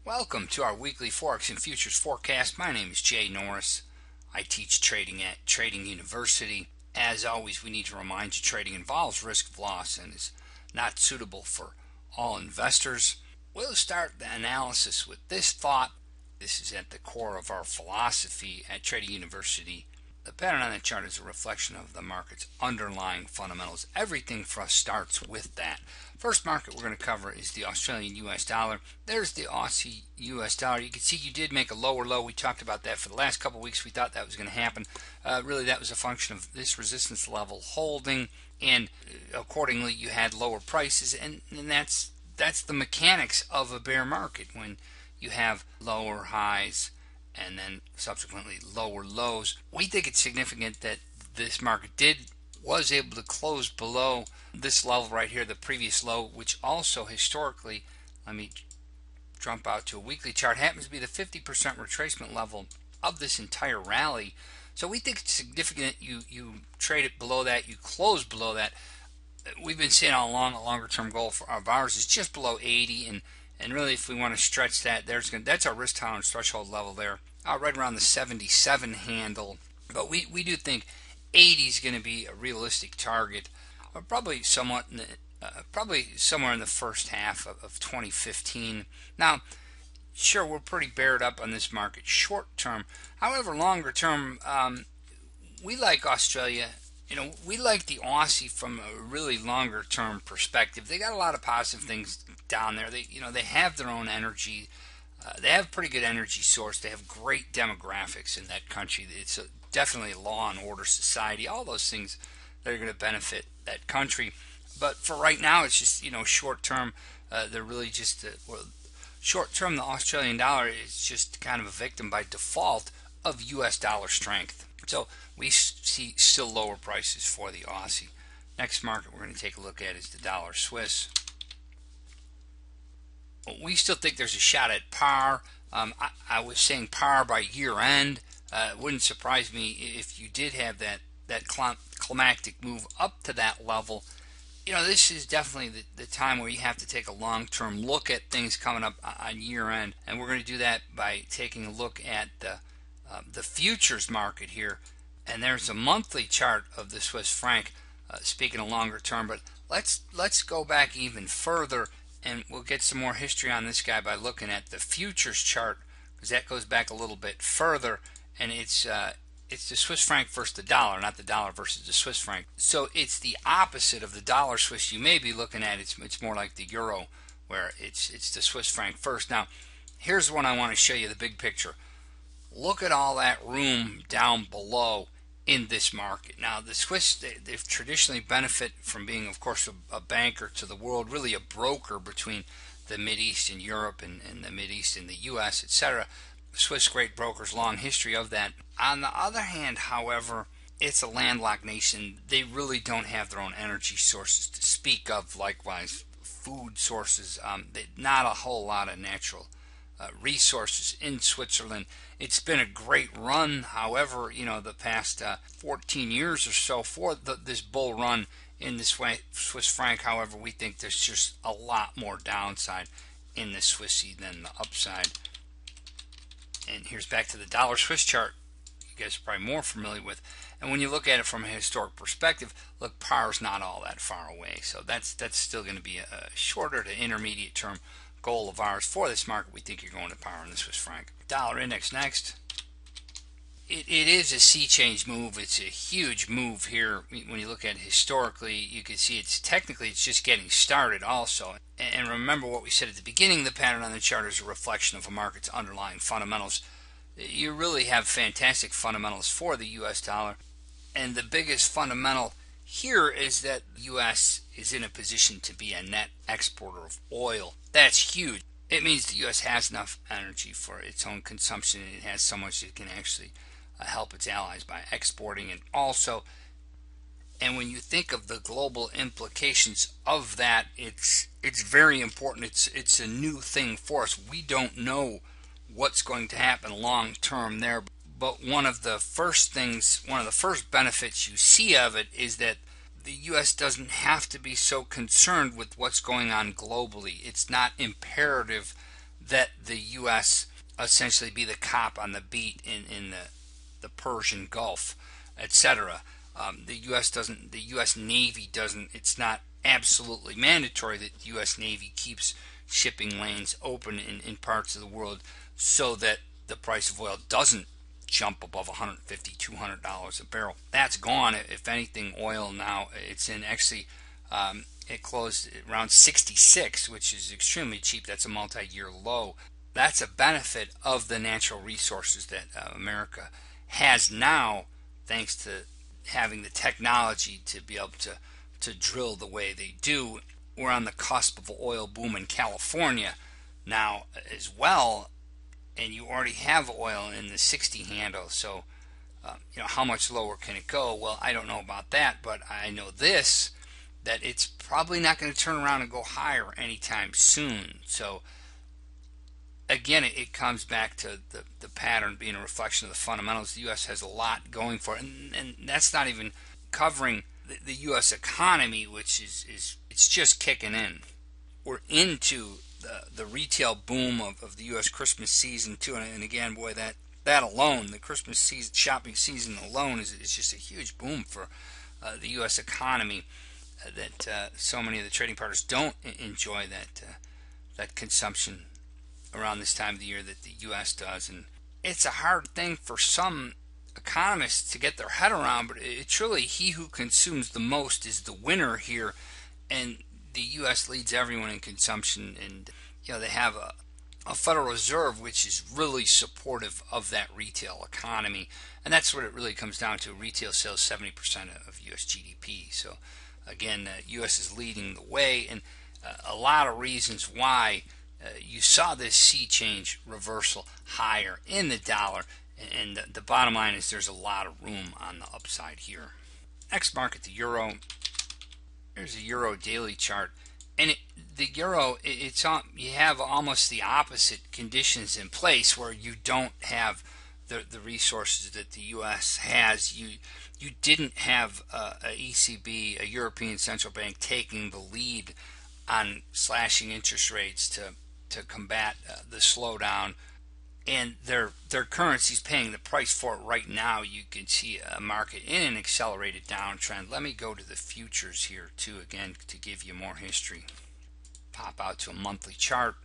Welcome to our weekly Forex and Futures forecast. My name is Jay Norris. I teach trading at Trading University. As always, we need to remind you trading involves risk of loss and is not suitable for all investors. We'll start the analysis with this thought. This is at the core of our philosophy at Trading University. The pattern on the chart is a reflection of the market's underlying fundamentals. Everything for us starts with that. First market we're going to cover is the Australian US dollar. There's the Aussie US dollar. You can see you did make a lower low. We talked about that for the last couple of weeks. We thought that was going to happen. Really, that was a function of this resistance level holding, and accordingly you had lower prices, and that's the mechanics of a bear market when you have lower highs and then subsequently lower lows. We think it's significant that this market was able to close below this level right here, the previous low, which also historically, let me jump out to a weekly chart, happens to be the 50% retracement level of this entire rally. So we think it's significant you trade it below that, you close below that. We've been saying all along a longer term goal of ours is just below 80, and really if we want to stretch that, that's our risk tolerance threshold level there, right around the 77 handle. But we do think 80 is going to be a realistic target, probably somewhere in the first half of 2015. Now, sure, we're pretty bared up on this market short term. However, longer term, we like Australia. We like the Aussie from a really longer term perspective. They got a lot of positive things down there. They have their own energy. They have a pretty good energy source. They have great demographics in that country. It's definitely a law and order society. All those things that are going to benefit that country. But for right now, it's just short term. They're really just short term. The Australian dollar is just kind of a victim by default of U.S. dollar strength. So we see still lower prices for the Aussie. Next market we're going to take a look at is the dollar Swiss. We still think there's a shot at par. I was saying par by year end. It wouldn't surprise me if you did have that climactic move up to that level. This is definitely the time where you have to take a long-term look at things coming up on year end, and we're going to do that by taking a look at the futures market here. And there's a monthly chart of the Swiss franc, speaking of longer term. But let's go back even further, and we'll get some more history on this guy by looking at the futures chart, because that goes back a little bit further, and it's the Swiss franc versus the dollar, not the dollar versus the Swiss franc. So it's the opposite of the dollar Swiss you may be looking at. It's more like the euro, where it's the Swiss franc first. Now, here's one I want to show you, the big picture. Look at all that room down below in this market. Now, the Swiss, they've traditionally benefit from being, of course, a banker to the world, really a broker between the Mideast and Europe and the Mideast and the U.S., etc. Swiss, great brokers, long history of that. On the other hand, however, it's a landlocked nation. They really don't have their own energy sources to speak of. Likewise, food sources. Not a whole lot of natural resources in Switzerland. It's been a great run. However, the past 14 years or so for this bull run in the Swiss franc. However, we think there's just a lot more downside in the Swissy than the upside. And here's back to the dollar Swiss chart you guys are probably more familiar with. And when you look at it from a historic perspective, look, par's not all that far away. So that's still going to be a shorter to intermediate term goal of ours for this market. We think you're going to par in the Swiss franc. Dollar index next. It is a sea change move. It's a huge move here. When you look at it historically, you can see it's just getting started also. And remember what we said at the beginning, the pattern on the chart is a reflection of a market's underlying fundamentals. You really have fantastic fundamentals for the US dollar. And the biggest fundamental here is that the U.S. is in a position to be a net exporter of oil. That's huge. It means the U.S. has enough energy for its own consumption, and it has so much it can actually help its allies by exporting. And when you think of the global implications of that, it's very important. It's a new thing for us. We don't know what's going to happen long term there. But one of the first benefits you see of it is that the U.S. doesn't have to be so concerned with what's going on globally. It's not imperative that the U.S. essentially be the cop on the beat in the Persian Gulf, etc. The U.S. Navy doesn't. It's not absolutely mandatory that the U.S. Navy keeps shipping lanes open in parts of the world so that the price of oil doesn't jump above $150, $200 a barrel. That's gone. If anything, oil now, it's in actually, it closed around 66, which is extremely cheap. That's a multi-year low. That's a benefit of the natural resources that America has now, thanks to having the technology to be able to drill the way they do. We're on the cusp of an oil boom in California now as well, and you already have oil in the 60 handle. So, how much lower can it go? Well, I don't know about that, but I know this, that it's probably not going to turn around and go higher anytime soon. So, again, it comes back to the pattern being a reflection of the fundamentals. The U.S. has a lot going for it, and that's not even covering the U.S. economy, which is it's just kicking in. We're into the retail boom of the U.S. Christmas season too, and again, boy, that alone, the Christmas season, shopping season alone, is just a huge boom for the U.S. economy. That so many of the trading partners don't enjoy that consumption around this time of the year that the U.S. does, and it's a hard thing for some economists to get their head around, but it's really he who consumes the most is the winner here, and the U.S. leads everyone in consumption, and they have a Federal Reserve which is really supportive of that retail economy, and that's what it really comes down to. Retail sales 70% of U.S. GDP. So again, U.S. is leading the way, and a lot of reasons why you saw this sea change reversal higher in the dollar, and the bottom line is there's a lot of room on the upside here. Next market, the euro. There's a euro daily chart, and the euro, you have almost the opposite conditions in place, where you don't have the resources that the U.S. has. You didn't have a ECB, a European Central Bank, taking the lead on slashing interest rates to combat the slowdown, and their currency's paying the price for it right now. You can see a market in an accelerated downtrend. Let me go to the futures here too, again, to give you more history. Pop out to a monthly chart,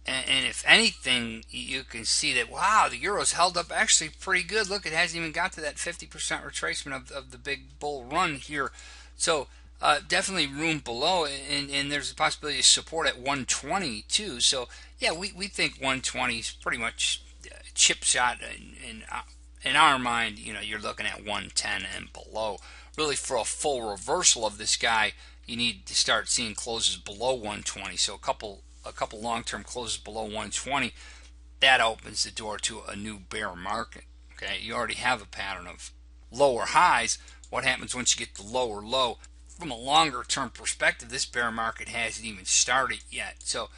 and if anything, you can see that, wow, the euro's held up actually pretty good. Look, it hasn't even got to that 50% retracement of the big bull run here. So definitely room below, and there's a possibility of support at 120 too. So yeah, we think 120 is pretty much chip shot in our mind. You're looking at 110 and below. Really, for a full reversal of this guy, you need to start seeing closes below 120. So a couple long-term closes below 120, that opens the door to a new bear market. Okay, you already have a pattern of lower highs. What happens once you get the lower low? From a longer term perspective, this bear market hasn't even started yet. So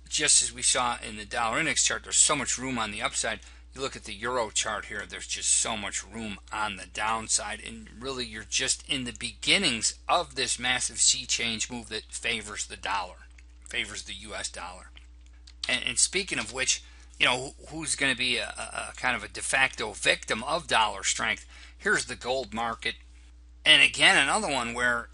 just as we saw in the dollar index chart, there's so much room on the upside. You look at the euro chart here, there's just so much room on the downside, and really you're just in the beginnings of this massive sea change move that favors the dollar, favors the US dollar. And speaking of which, who's going to be a kind of a de facto victim of dollar strength? Here's the gold market, and again, another one where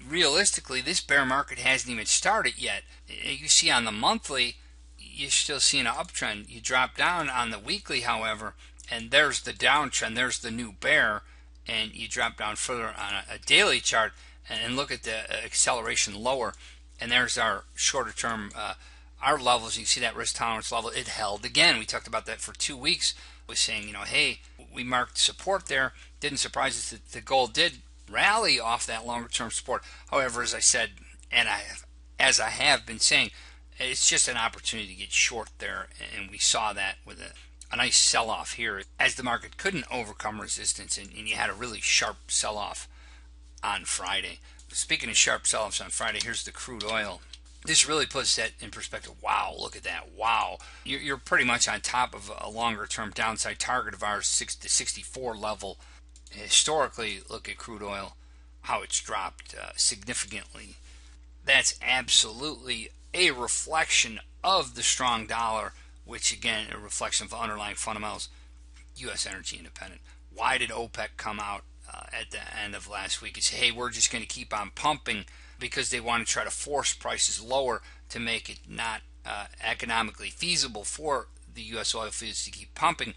realistically, this bear market hasn't even started yet. You see on the monthly, you're still seeing an uptrend. You drop down on the weekly, however, and there's the downtrend. There's the new bear, and you drop down further on a daily chart and look at the acceleration lower, and there's our shorter term, our levels. You can see that risk tolerance level. It held again. We talked about that for 2 weeks. Was saying, hey, we marked support there. Didn't surprise us that the gold did rally off that longer term support. However, as I said, and as I have been saying, it's just an opportunity to get short there, and we saw that with a nice sell-off here as the market couldn't overcome resistance, and you had a really sharp sell-off on Friday. Speaking of sharp sell-offs on Friday, here's the crude oil. This really puts that in perspective. Wow, look at that. Wow. You're pretty much on top of a longer-term downside target of ours, 64 level. Historically, look at crude oil, how it's dropped significantly. that's absolutely a reflection of the strong dollar, which again, a reflection of the underlying fundamentals. U.S. energy independent. Why did OPEC come out at the end of last week and say, hey, we're just going to keep on pumping? Because they want to try to force prices lower to make it not economically feasible for the U.S. oil fields to keep pumping.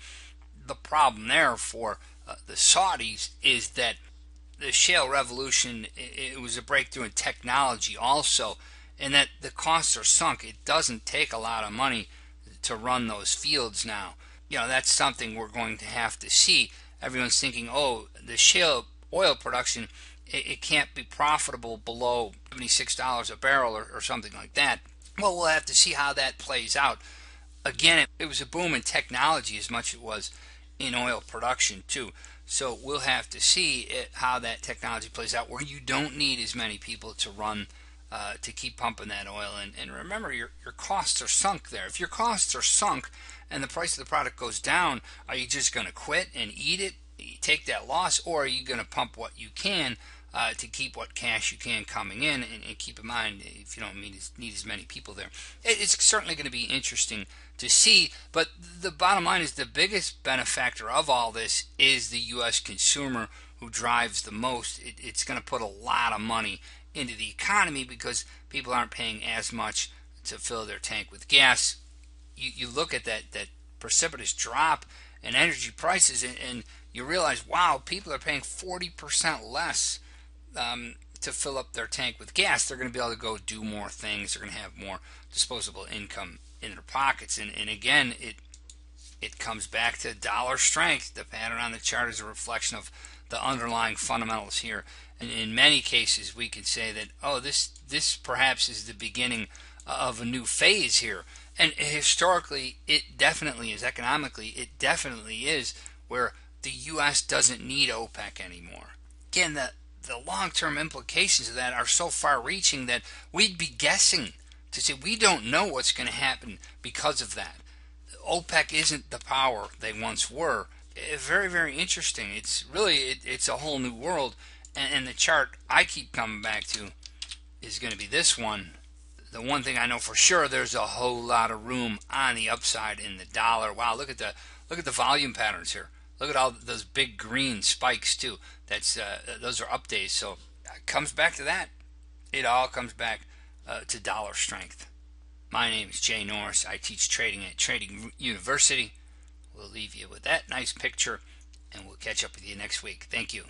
The problem there for the Saudis is that the shale revolution, it was a breakthrough in technology also, and that the costs are sunk. It doesn't take a lot of money to run those fields now. That's something we're going to have to see. Everyone's thinking, oh, the shale oil production, it can't be profitable below $76 a barrel or something like that. Well, we'll have to see how that plays out. Again, it was a boom in technology as much as it was in oil production too. So we'll have to see how that technology plays out, where you don't need as many people to run to keep pumping that oil. And remember, your costs are sunk there. If your costs are sunk and the price of the product goes down, are you just going to quit and eat it, take that loss, or are you going to pump what you can to keep what cash you can coming in? And keep in mind, if you don't need as many people there, it's certainly going to be interesting to see. But the bottom line is the biggest benefactor of all this is the U.S. consumer, who drives the most. It's going to put a lot of money into the economy because people aren't paying as much to fill their tank with gas. You look at that precipitous drop in energy prices, and you realize, wow, people are paying 40% less to fill up their tank with gas. They're going to be able to go do more things. They're going to have more disposable income in their pockets. And again, it comes back to dollar strength. The pattern on the chart is a reflection of the underlying fundamentals here. And in many cases, we can say that, oh, this perhaps is the beginning of a new phase here. And historically, it definitely is. Economically, it definitely is, where the U.S. doesn't need OPEC anymore. Again, the long-term implications of that are so far-reaching that we'd be guessing to say we don't know what's going to happen because of that. OPEC isn't the power they once were. Very, very interesting. It's a whole new world. And the chart I keep coming back to is going to be this one. The one thing I know for sure, there's a whole lot of room on the upside in the dollar. Wow, look at the volume patterns here. Look at all those big green spikes too. Those are up days. So it comes back to that. It all comes back to dollar strength. My name is Jay Norris. I teach trading at Trading University. We'll leave you with that nice picture, and we'll catch up with you next week. Thank you.